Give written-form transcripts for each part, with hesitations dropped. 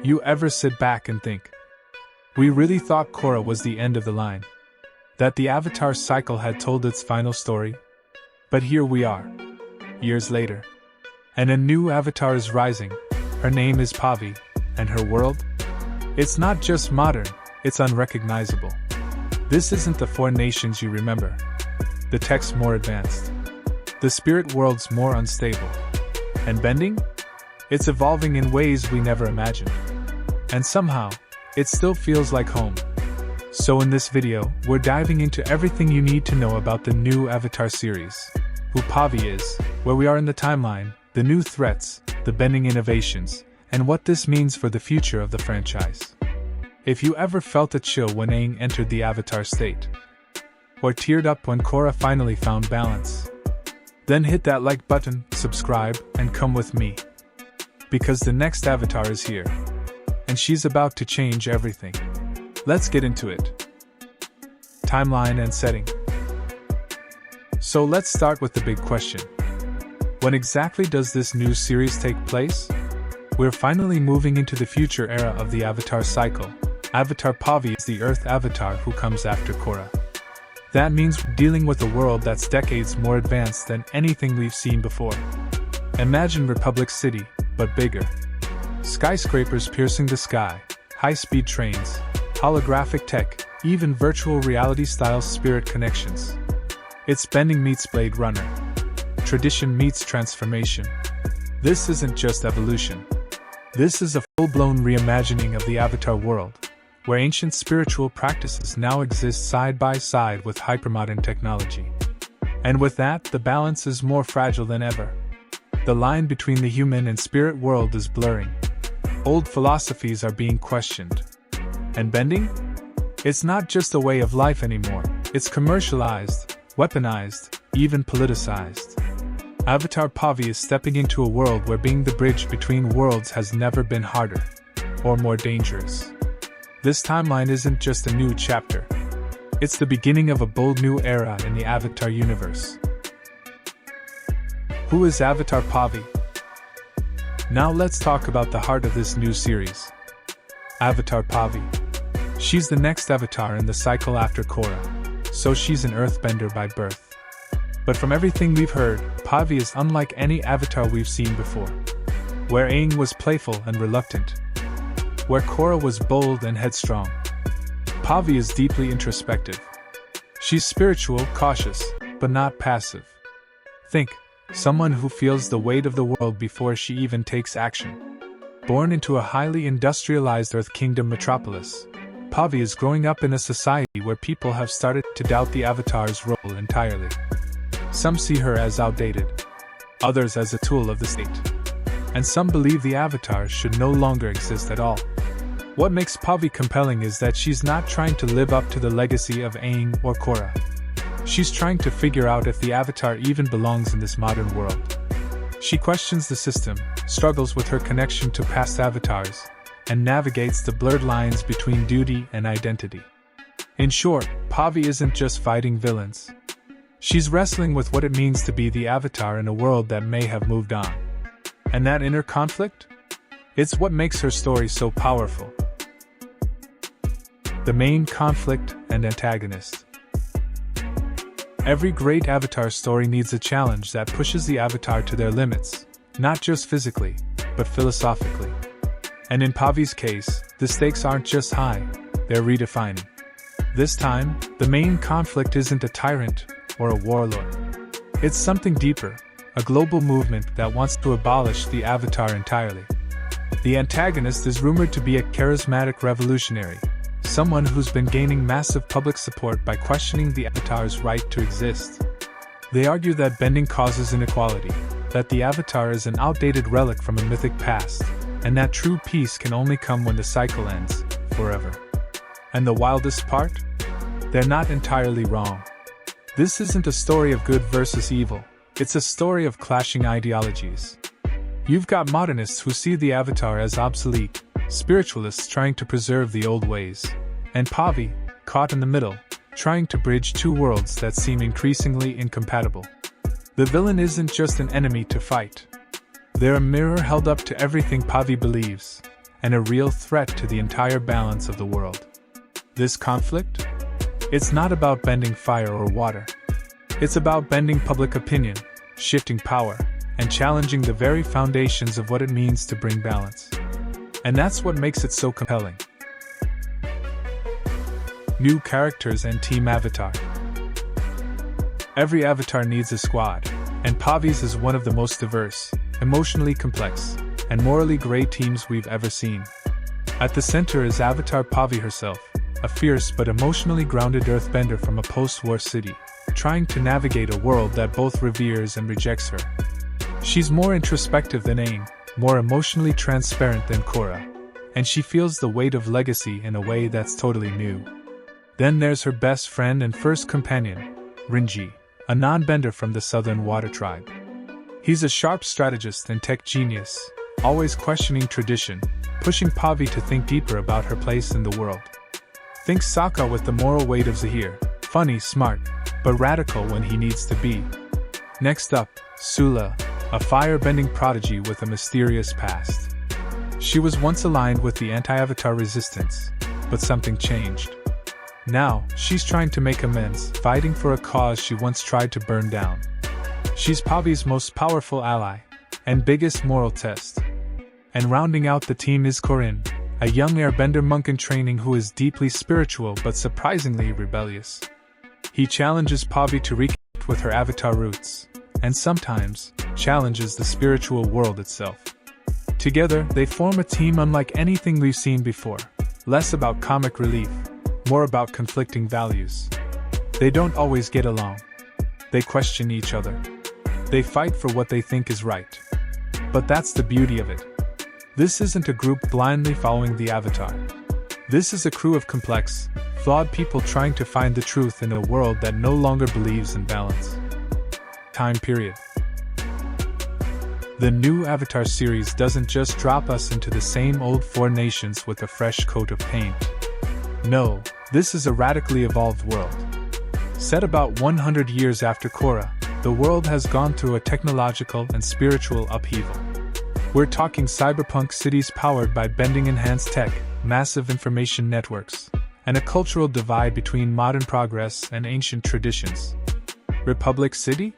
You ever sit back and think, we really thought Korra was the end of the line? That the Avatar cycle had told its final story? But here we are, years later. And a new Avatar is rising. Her name is Pavi, and her world? It's not just modern, it's unrecognizable. This isn't the four nations you remember. The tech's more advanced. The spirit world's more unstable. And bending? It's evolving in ways we never imagined. And somehow, it still feels like home. So in this video, we're diving into everything you need to know about the new Avatar series. Who Pavi is, where we are in the timeline, the new threats, the bending innovations, and what this means for the future of the franchise. If you ever felt a chill when Aang entered the Avatar state, or teared up when Korra finally found balance, then hit that like button, subscribe, and come with me. Because the next Avatar is here, and she's about to change everything. Let's get into it. Timeline and setting. So let's start with the big question. When exactly does this new series take place? We're finally moving into the future era of the Avatar cycle. Avatar Pavi is the Earth Avatar who comes after Korra. That means we're dealing with a world that's decades more advanced than anything we've seen before. Imagine Republic City, but bigger. Skyscrapers piercing the sky, high-speed trains, holographic tech, even virtual reality-style spirit connections. It's bending meets Blade Runner. Tradition meets transformation. This isn't just evolution. This is a full-blown reimagining of the Avatar world, where ancient spiritual practices now exist side by side with hypermodern technology. And with that, the balance is more fragile than ever. The line between the human and spirit world is blurring. Old philosophies are being questioned. And bending? It's not just a way of life anymore. It's commercialized, weaponized, even politicized. Avatar Pavi is stepping into a world where being the bridge between worlds has never been harder, or more dangerous. This timeline isn't just a new chapter. It's the beginning of a bold new era in the Avatar universe. Who is Avatar Pavi? Now let's talk about the heart of this new series. Avatar Pavi. She's the next Avatar in the cycle after Korra, so she's an earthbender by birth. But from everything we've heard, Pavi is unlike any Avatar we've seen before. Where Aang was playful and reluctant, where Korra was bold and headstrong, Pavi is deeply introspective. She's spiritual, cautious, but not passive. Think, someone who feels the weight of the world before she even takes action. Born into a highly industrialized Earth Kingdom metropolis, Pavi is growing up in a society where people have started to doubt the Avatar's role entirely. Some see her as outdated, others as a tool of the state, and some believe the Avatar should no longer exist at all. What makes Pavi compelling is that she's not trying to live up to the legacy of Aang or Korra. She's trying to figure out if the Avatar even belongs in this modern world. She questions the system, struggles with her connection to past Avatars, and navigates the blurred lines between duty and identity. In short, Pavi isn't just fighting villains. She's wrestling with what it means to be the Avatar in a world that may have moved on. And that inner conflict? It's what makes her story so powerful. The main conflict and antagonist. Every great Avatar story needs a challenge that pushes the Avatar to their limits, not just physically, but philosophically. And in Pavi's case, the stakes aren't just high, they're redefining. This time, the main conflict isn't a tyrant or a warlord. It's something deeper, a global movement that wants to abolish the Avatar entirely. The antagonist is rumored to be a charismatic revolutionary, someone who's been gaining massive public support by questioning the Avatar's right to exist. They argue that bending causes inequality, that the Avatar is an outdated relic from a mythic past, and that true peace can only come when the cycle ends, forever. And the wildest part? They're not entirely wrong. This isn't a story of good versus evil, it's a story of clashing ideologies. You've got modernists who see the Avatar as obsolete, spiritualists trying to preserve the old ways, and Pavi, caught in the middle, trying to bridge two worlds that seem increasingly incompatible. The villain isn't just an enemy to fight. They're a mirror held up to everything Pavi believes, and a real threat to the entire balance of the world. This conflict? It's not about bending fire or water. It's about bending public opinion, shifting power, and challenging the very foundations of what it means to bring balance. And that's what makes it so compelling. New characters and Team Avatar. Every Avatar needs a squad, and Pavi's is one of the most diverse, emotionally complex, and morally gray teams we've ever seen. At the center is Avatar Pavi herself, a fierce but emotionally grounded earthbender from a post-war city, trying to navigate a world that both reveres and rejects her. She's more introspective than Aang, more emotionally transparent than Korra, and she feels the weight of legacy in a way that's totally new. Then there's her best friend and first companion, Rinji, a non-bender from the Southern Water Tribe. He's a sharp strategist and tech genius, always questioning tradition, pushing Pavi to think deeper about her place in the world. Think Sokka with the moral weight of Zahir, funny, smart, but radical when he needs to be. Next up, Sula, a fire-bending prodigy with a mysterious past. She was once aligned with the anti-Avatar resistance, but something changed. Now, she's trying to make amends, fighting for a cause she once tried to burn down. She's Pavi's most powerful ally, and biggest moral test. And rounding out the team is Corin, a young airbender monk in training who is deeply spiritual but surprisingly rebellious. He challenges Pavi to reconnect with her Avatar roots, and sometimes challenges the spiritual world itself. Together, they form a team unlike anything we've seen before, less about comic relief, more about conflicting values. They don't always get along. They question each other. They fight for what they think is right. But that's the beauty of it. This isn't a group blindly following the Avatar. This is a crew of complex, flawed people trying to find the truth in a world that no longer believes in balance. Time period. The new Avatar series doesn't just drop us into the same old four nations with a fresh coat of paint. No, this is a radically evolved world. Set about 100 years after Korra, the world has gone through a technological and spiritual upheaval. We're talking cyberpunk cities powered by bending-enhanced tech, massive information networks, and a cultural divide between modern progress and ancient traditions. Republic City?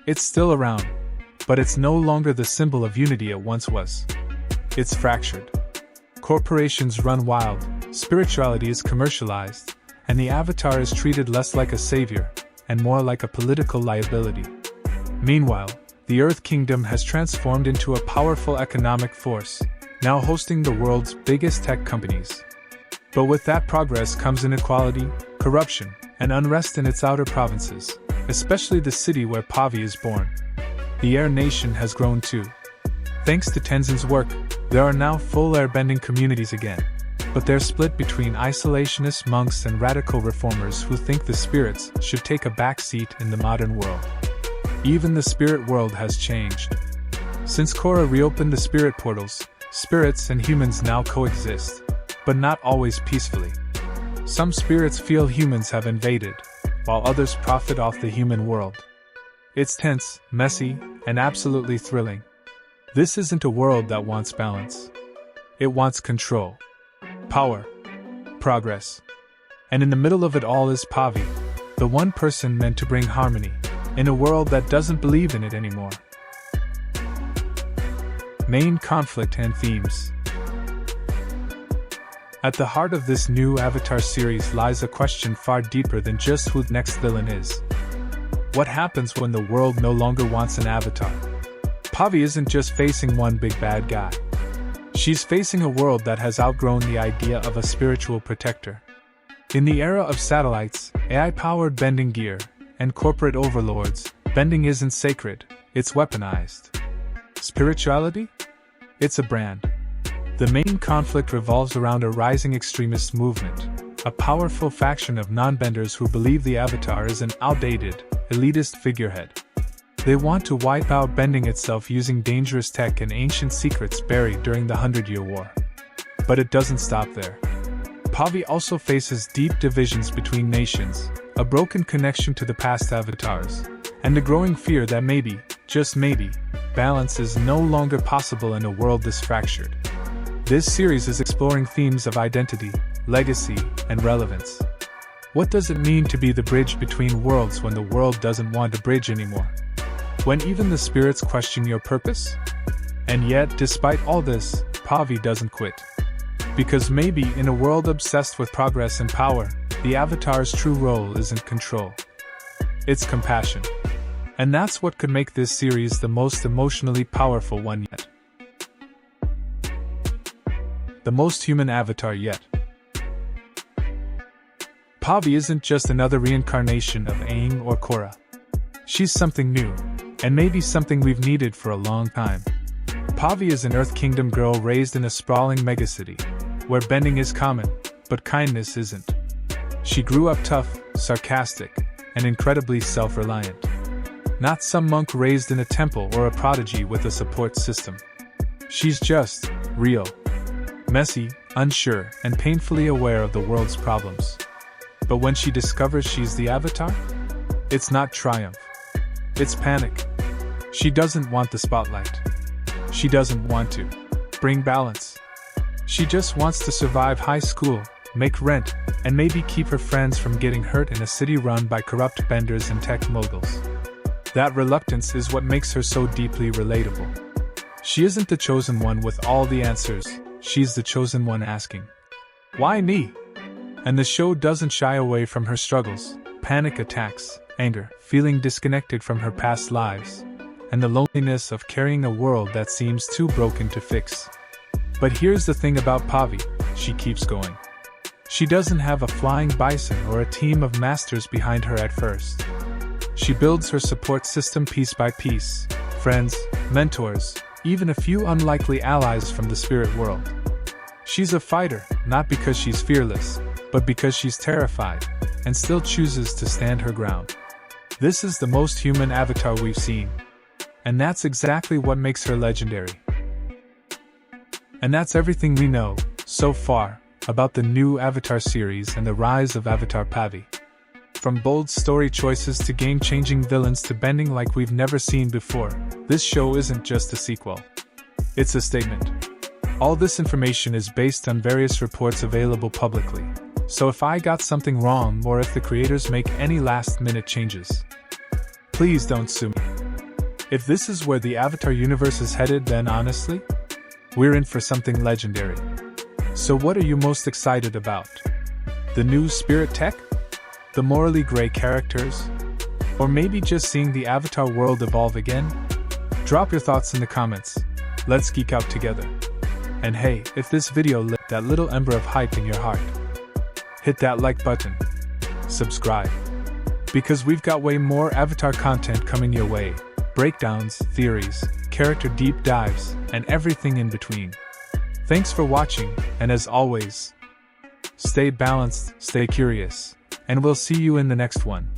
It's still around, but it's no longer the symbol of unity it once was. It's fractured. Corporations run wild, spirituality is commercialized, and the Avatar is treated less like a savior, and more like a political liability. Meanwhile, the Earth Kingdom has transformed into a powerful economic force, now hosting the world's biggest tech companies. But with that progress comes inequality, corruption, and unrest in its outer provinces, especially the city where Pavi is born. The Air Nation has grown too. Thanks to Tenzin's work, there are now full airbending communities again, but they're split between isolationist monks and radical reformers who think the spirits should take a back seat in the modern world. Even the spirit world has changed. Since Korra reopened the spirit portals, spirits and humans now coexist, but not always peacefully. Some spirits feel humans have invaded, while others profit off the human world. It's tense, messy, and absolutely thrilling. This isn't a world that wants balance. It wants control, power, progress. And in the middle of it all is Pavi, the one person meant to bring harmony, in a world that doesn't believe in it anymore. Main conflict and themes. At the heart of this new Avatar series lies a question far deeper than just who the next villain is. What happens when the world no longer wants an Avatar? Pavi isn't just facing one big bad guy. She's facing a world that has outgrown the idea of a spiritual protector. In the era of satellites, AI-powered bending gear, and corporate overlords, bending isn't sacred, it's weaponized. Spirituality? It's a brand. The main conflict revolves around a rising extremist movement, a powerful faction of non-benders who believe the Avatar is an outdated, elitist figurehead. They want to wipe out bending itself using dangerous tech and ancient secrets buried during the 100-Year War. But it doesn't stop there. Pavi also faces deep divisions between nations, a broken connection to the past Avatars, and the growing fear that maybe, just maybe, balance is no longer possible in a world this fractured. This series is exploring themes of identity, legacy, and relevance. What does it mean to be the bridge between worlds when the world doesn't want a bridge anymore? When even the spirits question your purpose? And yet, despite all this, Pavi doesn't quit. Because maybe in a world obsessed with progress and power, the Avatar's true role isn't control. It's compassion. And that's what could make this series the most emotionally powerful one yet. The most human Avatar yet. Pavi isn't just another reincarnation of Aang or Korra. She's something new, and maybe something we've needed for a long time. Pavi is an Earth Kingdom girl raised in a sprawling megacity, where bending is common, but kindness isn't. She grew up tough, sarcastic, and incredibly self-reliant. Not some monk raised in a temple or a prodigy with a support system. She's just real, messy, unsure, and painfully aware of the world's problems. But when she discovers she's the Avatar, it's not triumph. It's panic. She doesn't want the spotlight. She doesn't want to bring balance. She just wants to survive high school, make rent, and maybe keep her friends from getting hurt in a city run by corrupt benders and tech moguls. That reluctance is what makes her so deeply relatable. She isn't the chosen one with all the answers, she's the chosen one asking, "Why me?" And the show doesn't shy away from her struggles, panic attacks, anger, feeling disconnected from her past lives, and the loneliness of carrying a world that seems too broken to fix. But here's the thing about Pavi, she keeps going. She doesn't have a flying bison or a team of masters behind her at first. She builds her support system piece by piece, friends, mentors, even a few unlikely allies from the spirit world. She's a fighter, not because she's fearless, but because she's terrified, and still chooses to stand her ground. This is the most human Avatar we've seen. And that's exactly what makes her legendary. And that's everything we know, so far, about the new Avatar series and the rise of Avatar Pavi. From bold story choices to game-changing villains to bending like we've never seen before, this show isn't just a sequel. It's a statement. All this information is based on various reports available publicly, so if I got something wrong or if the creators make any last-minute changes, please don't sue me. If this is where the Avatar universe is headed, then honestly, we're in for something legendary. So what are you most excited about? The new spirit tech? The morally gray characters? Or maybe just seeing the Avatar world evolve again? Drop your thoughts in the comments. Let's geek out together. And hey, if this video lit that little ember of hype in your heart, hit that like button. Subscribe. Because we've got way more Avatar content coming your way. Breakdowns, theories, character deep dives, and everything in between. Thanks for watching, and as always, stay balanced, stay curious, and we'll see you in the next one.